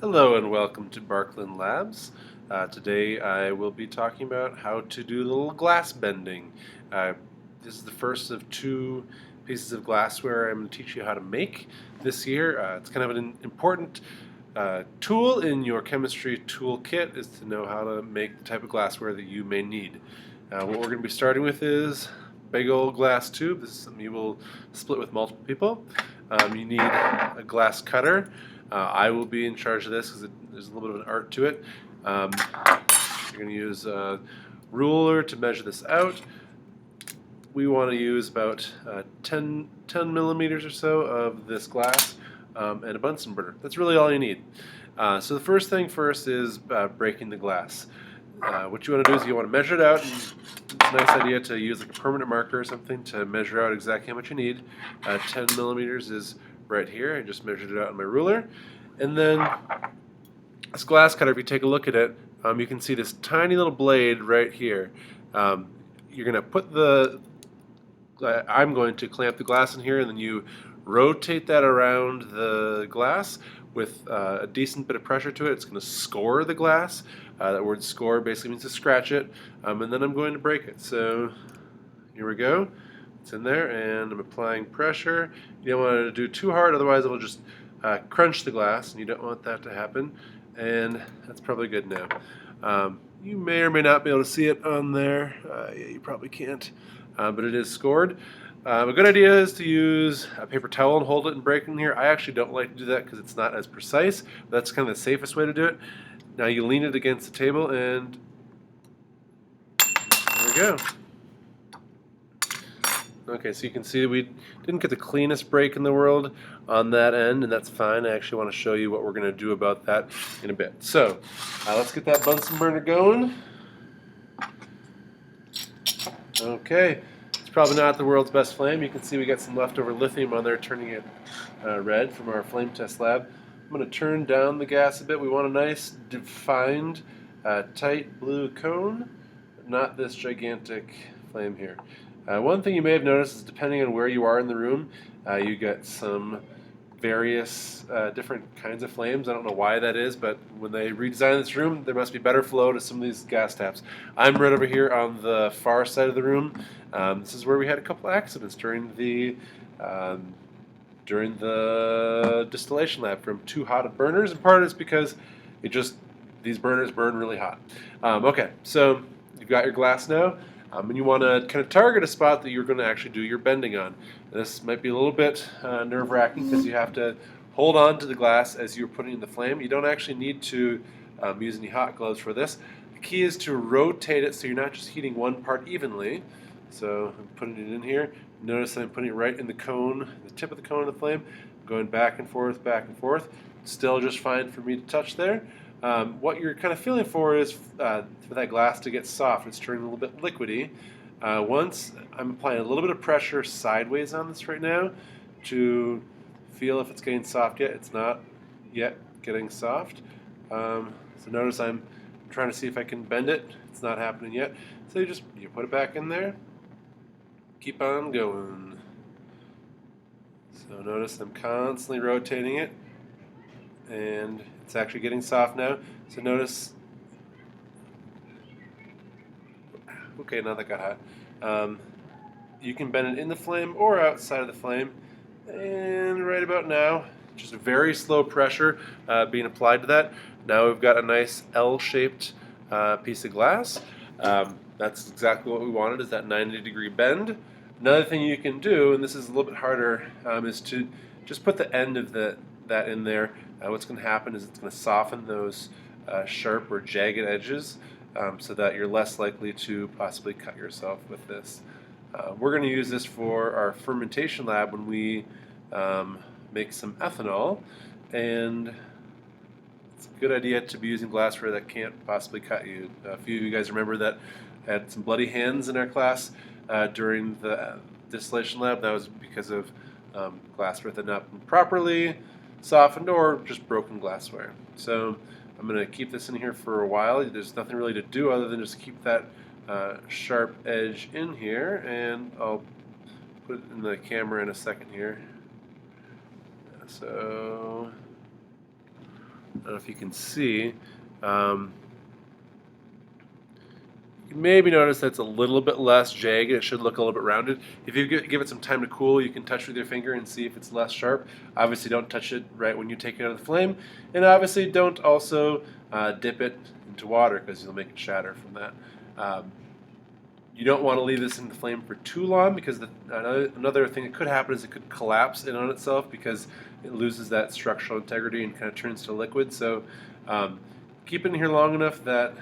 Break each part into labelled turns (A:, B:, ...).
A: Hello and welcome to Barkland Labs. Today I will be talking about how to do a little glass bending. Uh, this is the first of two pieces of glassware I'm going to teach you how to make this year. It's kind of an important tool in your chemistry toolkit is to know how to make the type of glassware that you may need. What we're going to be starting with is big old glass tube. This is something you will split with multiple people. You need a glass cutter. I will be in charge of this because there's a little bit of an art to it. You're going to use a ruler to measure this out. We want to use about 10 millimeters or so of this glass and a Bunsen burner. That's really all you need. So the first thing first is breaking the glass. What you want to do is you want to measure it out. And it's a nice idea to use like a permanent marker or something to measure out exactly how much you need. 10 millimeters is right here. I just measured it out on my ruler. And then this glass cutter, if you take a look at it, you can see this tiny little blade right here. You're going to put I'm going to clamp the glass in here, and then you rotate that around the glass with a decent bit of pressure to it. It's going to score the glass. That word score basically means to scratch it, and then I'm going to break it. So here we go. It's in there, and I'm applying pressure. You don't want to do too hard, otherwise it'll just crunch the glass, and you don't want that to happen. And that's probably good now. You may or may not be able to see it on there. Yeah, you probably can't, but it is scored. A good idea is to use a paper towel and hold it and break it in here. I actually don't like to do that because it's not as precise. But that's kind of the safest way to do it. Now you lean it against the table, and there we go. Okay, so you can see we didn't get the cleanest break in the world on that end, and that's fine. I actually want to show you what we're going to do about that in a bit. So let's get that Bunsen burner going. Okay, it's probably not the world's best flame. You can see we got some leftover lithium on there, turning it red from our flame test lab. I'm going to turn down the gas a bit. We want a nice, defined, tight blue cone, not this gigantic flame here. One thing you may have noticed is depending on where you are in the room, you get some various different kinds of flames. I don't know why that is, but when they redesigned this room, there must be better flow to some of these gas taps. I'm right over here on the far side of the room. This is where we had a couple accidents during the distillation lab from too hot of burners, and part of it's because these burners burn really hot. Okay, so you've got your glass now. And you want to kind of target a spot that you're going to actually do your bending on. This might be a little bit nerve-wracking because you have to hold on to the glass as you're putting in the flame. You don't actually need to use any hot gloves for this. The key is to rotate it so you're not just heating one part evenly. So I'm putting it in here. Notice that I'm putting it right in the cone, the tip of the cone of the flame, going back and forth, back and forth. Still just fine for me to touch there. What you're kind of feeling for is for that glass to get soft. It's turning a little bit liquidy. Once I'm applying a little bit of pressure sideways on this right now to feel if it's getting soft yet. It's not yet getting soft. So notice I'm trying to see if I can bend it. It's not happening yet. So you put it back in there. Keep on going. So notice I'm constantly rotating it, and it's actually getting soft now. So notice, okay, now that got hot. You can bend it in the flame or outside of the flame. And right about now, just a very slow pressure being applied to that. Now we've got a nice L-shaped piece of glass. That's exactly what we wanted, is that 90-degree bend. Another thing you can do, and this is a little bit harder, is to just put the end of that in there. What's going to happen is it's going to soften those sharp or jagged edges so that you're less likely to possibly cut yourself with this. We're going to use this for our fermentation lab when we make some ethanol, and it's a good idea to be using glassware that can't possibly cut you. A few of you guys remember that I had some bloody hands in our class during the distillation lab. That was because of glassware that had not been properly softened or just broken glassware. So I'm going to keep this in here for a while. There's nothing really to do other than just keep that sharp edge in here, and I'll put it in the camera in a second here. So don't know if you can see. Um, you can maybe notice that's a little bit less jagged. It should look a little bit rounded. If you give it some time to cool, you can touch with your finger and see if it's less sharp. Obviously, don't touch it right when you take it out of the flame, and obviously don't also dip it into water because you'll make it shatter from that. You don't want to leave this in the flame for too long because another thing that could happen is it could collapse in on itself because it loses that structural integrity and kind of turns to liquid. So keep it in here long enough that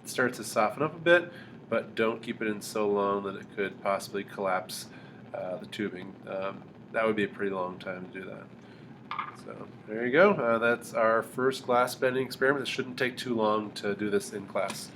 A: it starts to soften up a bit, but don't keep it in so long that it could possibly collapse the tubing. That would be a pretty long time to do that. So there you go. That's our first glass bending experiment. It shouldn't take too long to do this in class.